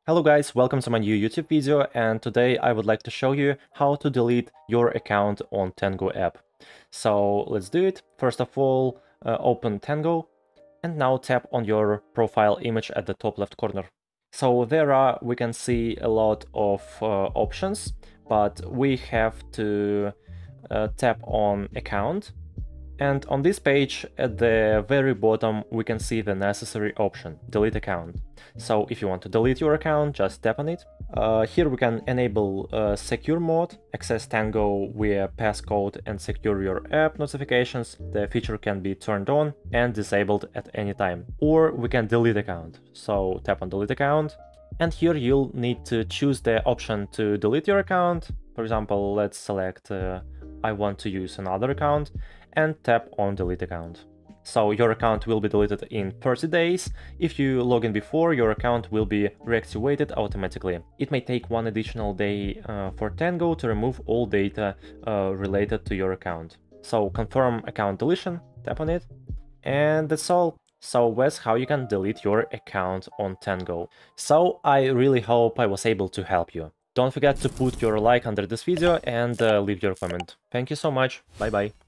Hello guys, welcome to my new YouTube video, and today I would like to show you how to delete your account on Tango app. So let's do it. First of all, open Tango and now tap on your profile image at the top left corner. So we can see a lot of options, but we have to tap on account. And on this page, at the very bottom, we can see the necessary option, delete account. So if you want to delete your account, just tap on it. Here we can enable secure mode, access Tango via passcode and secure your app notifications. The feature can be turned on and disabled at any time. Or we can delete account. So tap on delete account. And here you'll need to choose the option to delete your account. For example, let's select I want to use another account and tap on delete account. So your account will be deleted in 30 days. If you log in before, your account will be reactivated automatically. It may take one additional day for Tango to remove all data related to your account. So confirm account deletion, tap on it, and that's all. So that's how you can delete your account on Tango. So I really hope I was able to help you. Don't forget to put your like under this video and leave your comment. Thank you so much. Bye bye.